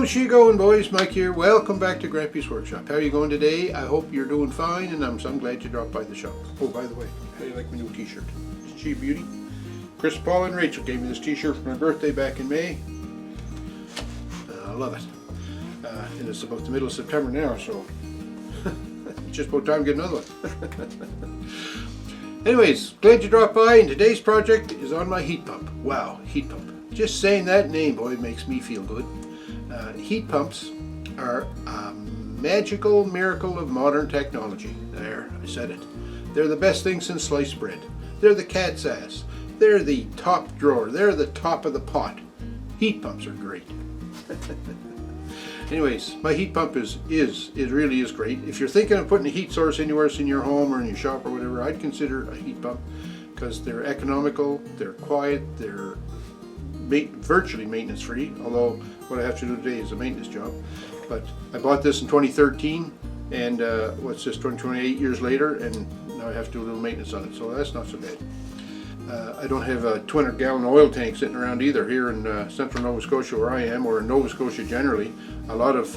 How's she going, boys? Mike here. Welcome back to Grampie's Workshop. How are you going today? I hope you're doing fine, and I'm so glad you dropped by the shop. Oh, by the way, how do you like my new t-shirt? Isn't she a beauty? Chris, Paul, and Rachel gave me this t-shirt for my birthday back in May. I love it. And it's about the middle of September now, so it's just about time to get another one. Anyways, glad you dropped by, and today's project is on my heat pump. Wow, heat pump. Just saying that name, boy, makes me feel good. Heat pumps are a magical miracle of modern technology. There, I said it. They're the best thing since sliced bread. They're the cat's ass. They're the top drawer. They're the top of the pot. Heat pumps are great. Anyways, my heat pump it really is great. If you're thinking of putting a heat source anywhere in your home or in your shop or whatever, I'd consider a heat pump because they're economical, they're quiet, they're virtually maintenance free, although what I have to do today is a maintenance job. But I bought this in 2013, and what's this, 28 years later, and now I have to do a little maintenance on it, so that's not so bad. I don't have a 200-gallon oil tank sitting around either. Here in central Nova Scotia where I am, or in Nova Scotia generally, a lot of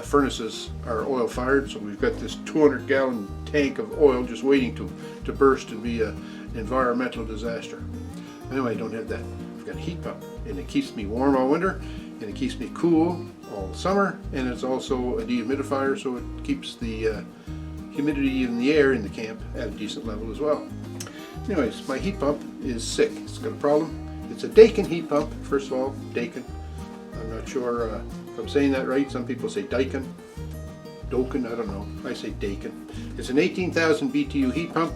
furnaces are oil fired, so we've got this 200-gallon tank of oil just waiting to burst and be an environmental disaster. Anyway, I don't have that. I've got a heat pump, and it keeps me warm all winter, and it keeps me cool all summer, and it's also a dehumidifier, so it keeps the humidity in the air in the camp at a decent level as well. Anyways, my heat pump is sick. It's got a problem. It's a Daikin heat pump, first of all, Daikin. I'm not sure if I'm saying that right. Some people say Daikin, Dokin, I don't know. I say Daikin. It's an 18,000 BTU heat pump,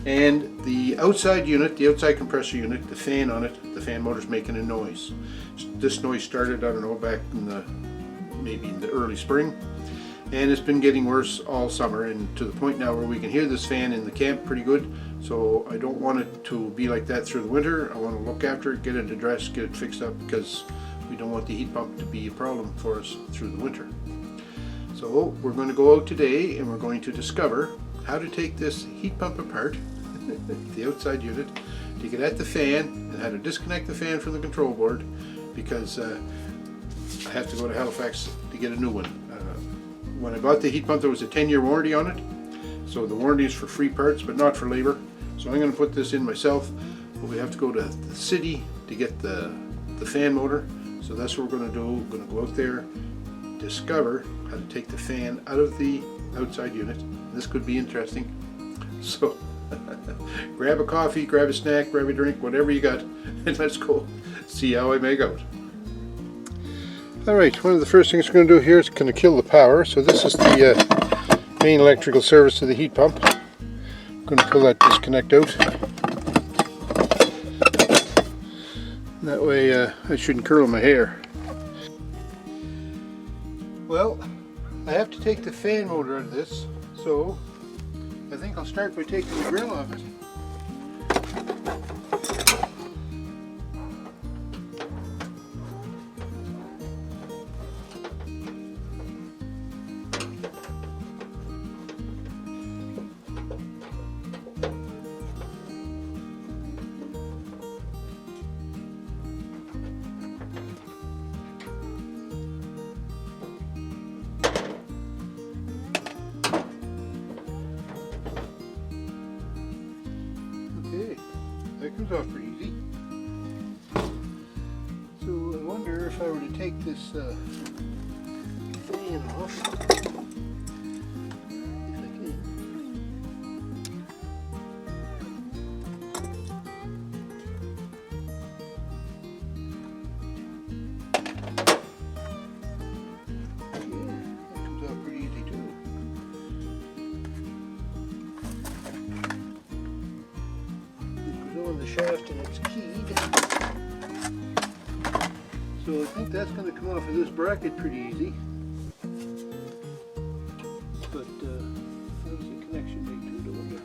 and the outside unit, the outside compressor unit, the fan on it, the fan motor's making a noise. This noise started, I don't know, back in maybe in the early spring, and it's been getting worse all summer, and to the point now where we can hear this fan in the camp pretty good. So I don't want it to be like that through the winter. I want to look after it, get it addressed, get it fixed up, because we don't want the heat pump to be a problem for us through the winter. So we're going to go out today and we're going to discover how to take this heat pump apart, the outside unit, to get at the fan, and how to disconnect the fan from the control board, because I have to go to Halifax to get a new one. When I bought the heat pump, there was a 10-year warranty on it, so the warranty is for free parts but not for labor. So I'm going to put this in myself, but we have to go to the city to get the fan motor. So that's what we're going to do. We're going to go out there, discover how to take the fan out of the outside unit. This could be interesting. So grab a coffee, grab a snack, grab a drink, whatever you got, and let's go see how I make out. Alright, one of the first things we're going to do here is going to kill the power. So this is the main electrical service to the heat pump. I'm going to pull that disconnect out. That way I shouldn't curl my hair. Well, I have to take the fan motor out of this, so I think I'll start by taking the grill off it. That comes off pretty easy. So I wonder if I were to take this fan off, if I can. Yeah, that comes off pretty easy too. The shaft and it's keyed, so I think that's going to come off of this bracket pretty easy. But how's the connection made to it? I wonder.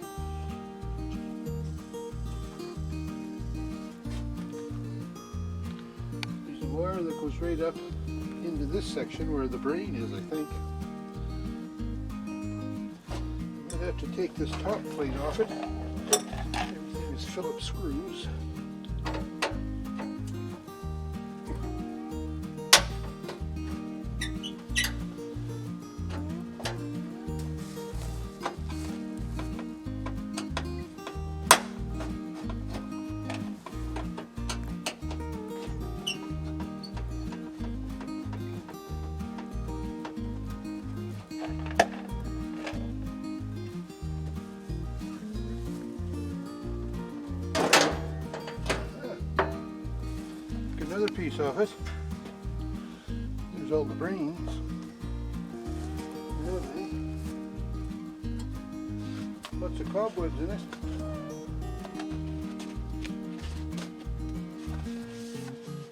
There's a wire that goes right up into this section where the brain is, I think. I'm going to have to take this top plate off it. Everything is Phillips screws. Another piece of it. There's all the brains. Lovely. Lots of cobwebs in it.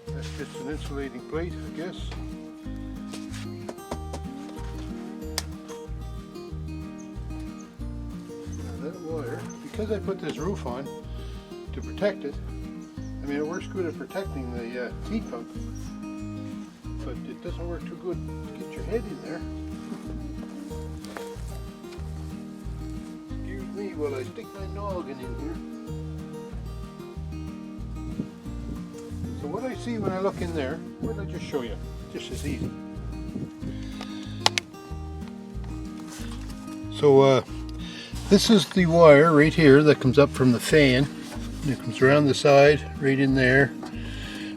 That's just an insulating plate, I guess. Now that wire, because I put this roof on to protect it, I mean, it works good at protecting the heat pump, but it doesn't work too good to get your head in there. Excuse me while I stick my noggin in here. So what I see when I look in there, well, I'll just show you, just as easy. So this is the wire right here that comes up from the fan. It comes around the side, right in there.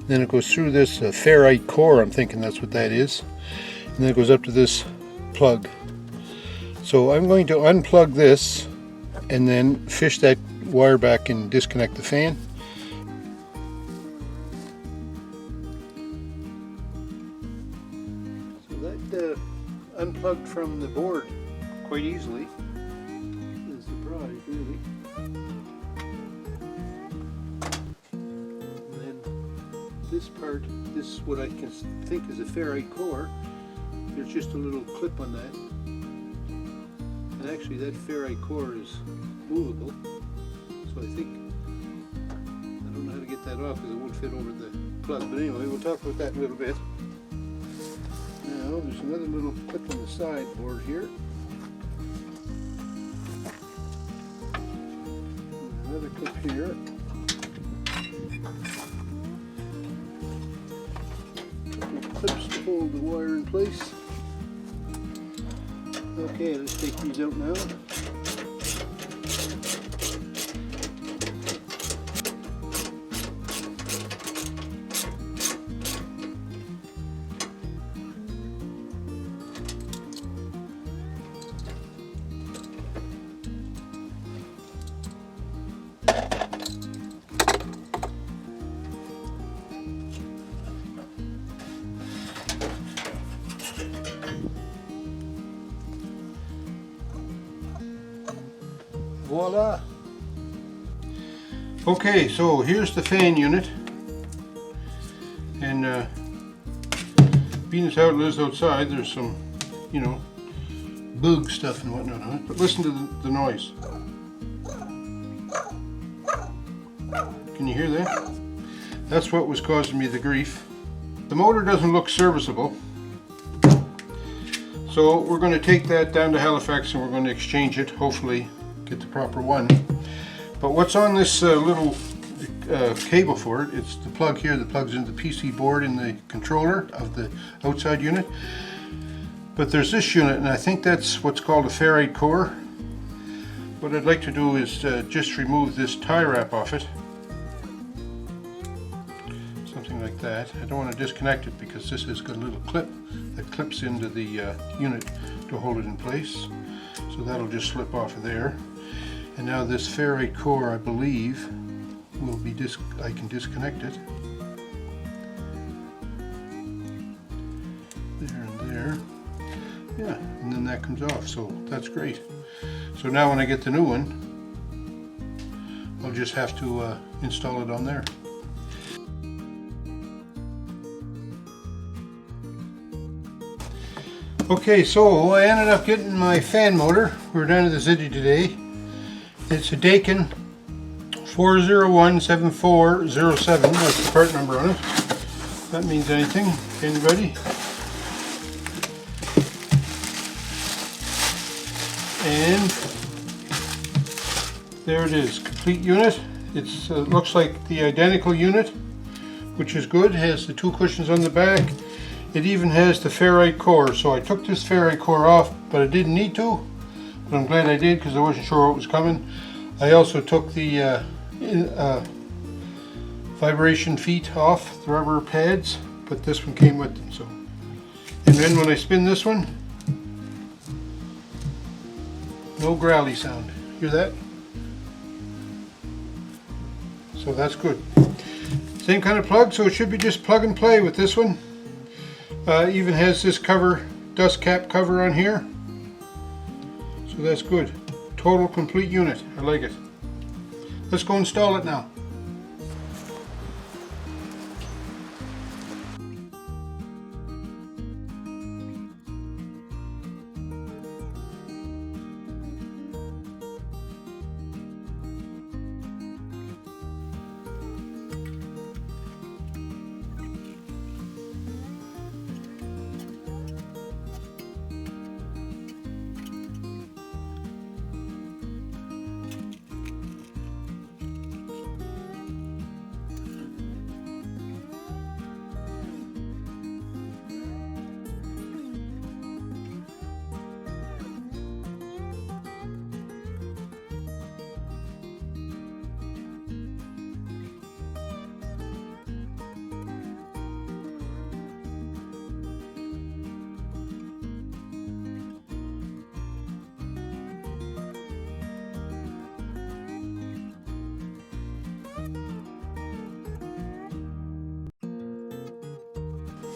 Then it goes through this ferrite core, I'm thinking that's what that is. And then it goes up to this plug. So I'm going to unplug this and then fish that wire back and disconnect the fan. So that unplugged from the board quite easily. Is the prize, really. This part, this is what I can think is a ferrite core. There's just a little clip on that. And actually that ferrite core is movable. So I think, I don't know how to get that off because it won't fit over the plug. But anyway, we'll talk about that in a little bit. Now there's another little clip on the side board here. Another clip here. Clips to hold the wire in place. Okay, let's take these out now. Voila! Okay, so here's the fan unit, and being as how it is outside, there's some, you know, bug stuff and whatnot on it, but listen to the noise. Can you hear that? That's what was causing me the grief. The motor doesn't look serviceable, so we're going to take that down to Halifax and we're going to exchange it, hopefully get the proper one. But what's on this little cable for it, it's the plug here that plugs into the PC board in the controller of the outside unit. But there's this unit, and I think that's what's called a ferrite core. What I'd like to do is just remove this tie wrap off it. Something like that. I don't want to disconnect it because this has got a little clip that clips into the unit to hold it in place. So that'll just slip off of there. And now this ferrite core, I believe, will be I can disconnect it. There and there. Yeah, and then that comes off, so that's great. So now when I get the new one, I'll just have to install it on there. Okay, so I ended up getting my fan motor. We're down to the city today. It's a Daikin 4017407. That's the part number on it. If that means anything to anybody. And there it is, complete unit. It looks like the identical unit, which is good. It has the 2 cushions on the back. It even has the ferrite core. So I took this ferrite core off, but I didn't need to. But I'm glad I did because I wasn't sure what was coming. I also took the vibration feet off, the rubber pads, but this one came with them. So, and then when I spin this one, no growly sound. Hear that? So that's good. Same kind of plug, so it should be just plug and play with this one. Even has this cover, dust cap cover on here. So that's good. Total complete unit. I like it. Let's go install it now.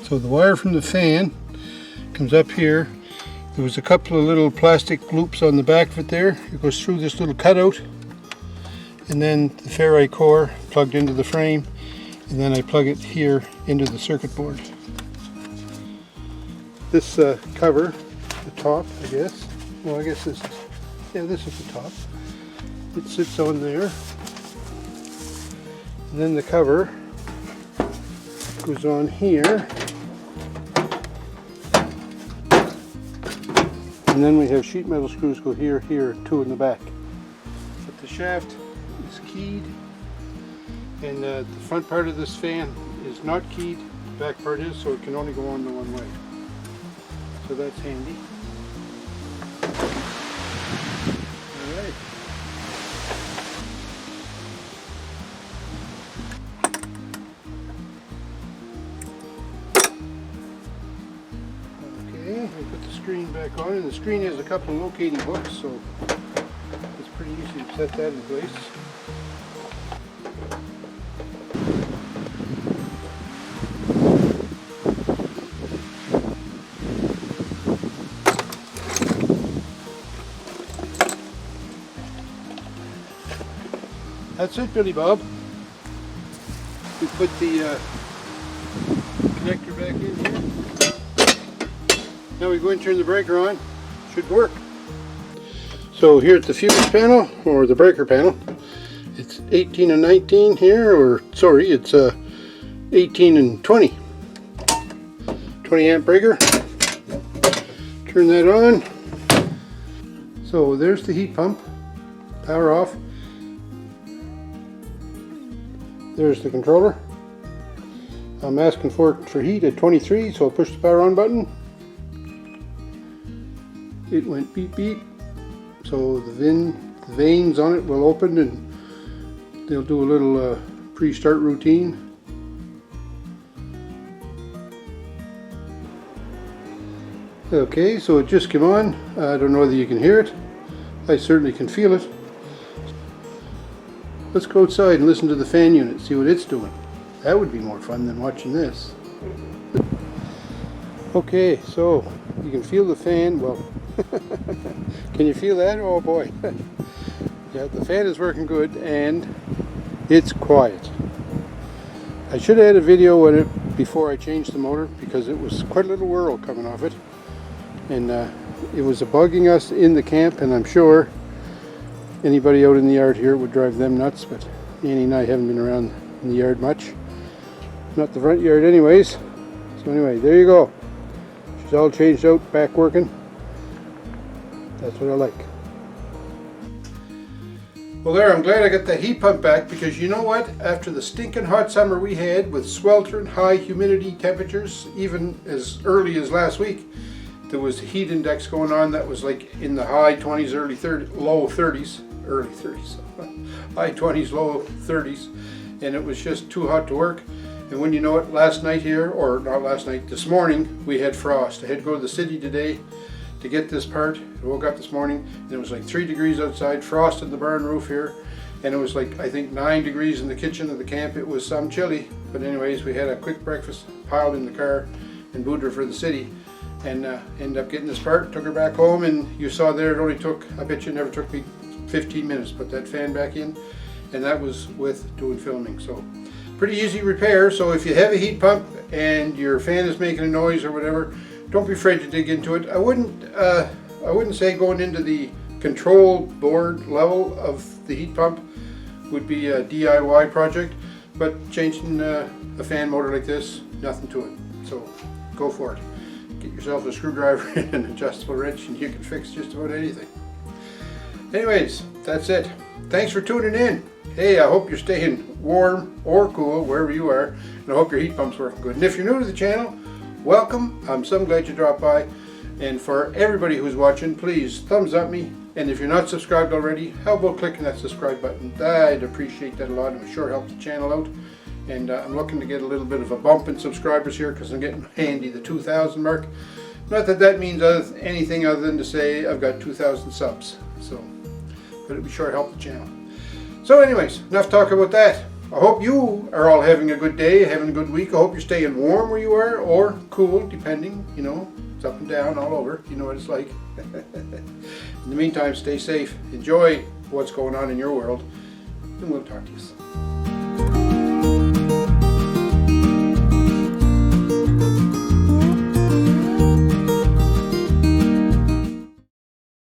So the wire from the fan comes up here. There was a couple of little plastic loops on the back of it there. It goes through this little cutout, and then the ferrite core plugged into the frame, and then I plug it here into the circuit board. This cover, the top, I guess. Well, I guess this is, yeah, this is the top. It sits on there, and then the cover goes on here. And then we have sheet metal screws go here, here, and 2 in the back. But the shaft is keyed, and the front part of this fan is not keyed. The back part is, so it can only go on the one way. So that's handy. All right. We put the screen back on, and the screen has a couple of locating hooks, so it's pretty easy to set that in place. That's it, Billy Bob. We put the connector back in here. Now we go and turn the breaker on. Should work. So here at the fuse panel, or the breaker panel, it's 18 and 19 here, or sorry, it's 18 and 20. 20 amp breaker. Turn that on. So there's the heat pump. Power off. There's the controller. I'm asking for heat at 23, so I'll push the power on button. It went beep beep, so the vanes on it will open and they'll do a little pre-start routine. Okay, so it just came on. I don't know whether you can hear it. I certainly can feel it. Let's go outside and listen to the fan unit, see what it's doing. That would be more fun than watching this. Okay, so you can feel the fan. Well, can you feel that? Oh boy. Yeah, the fan is working good and it's quiet. I should have had a video on it before I changed the motor because it was quite a little whirl coming off it. And it was bugging us in the camp, and I'm sure anybody out in the yard here would drive them nuts, but Annie and I haven't been around in the yard much. Not the front yard anyways. So anyway, there you go. She's all changed out, back working. That's what I like. Well there, I'm glad I got the heat pump back, because you know what? After the stinking hot summer we had with sweltering high humidity temperatures, even as early as last week, there was a heat index going on that was like in the high 20s, early 30s, low 30s, early 30s, high 20s, low 30s, and it was just too hot to work. And when you know it, last night here, or not last night, this morning, we had frost. I had to go to the city today to get this part. I woke up this morning and it was like 3 degrees outside, frost in the barn roof here, and it was like, I think, 9 degrees in the kitchen of the camp. It was some chilly, but anyways, we had a quick breakfast, piled in the car, and booted her for the city, and ended up getting this part, took her back home, and you saw there it only took, I bet you it never took me 15 minutes to put that fan back in, and that was with doing filming. So pretty easy repair. So if you have a heat pump and your fan is making a noise or whatever, don't be afraid to dig into it. I wouldn't say going into the control board level of the heat pump would be a DIY project, but changing a fan motor like this, nothing to it. So go for it. Get yourself a screwdriver and an adjustable wrench and you can fix just about anything. Anyways, that's it. Thanks for tuning in. Hey, I hope you're staying warm or cool wherever you are, and I hope your heat pump's working good. And if you're new to the channel, welcome. I'm so glad you dropped by. And for everybody who's watching, please thumbs up me. And if you're not subscribed already, how about clicking that subscribe button? I'd appreciate that a lot. It would sure help the channel out. And I'm looking to get a little bit of a bump in subscribers here, because I'm getting handy the 2,000 mark. Not that that means anything other than to say I've got 2,000 subs. So, but it would sure help the channel. So anyways, enough talk about that. I hope you are all having a good day, having a good week. I hope you're staying warm where you are, or cool, depending, you know, it's up and down all over. You know what it's like. In the meantime, stay safe. Enjoy what's going on in your world, and we'll talk to you soon.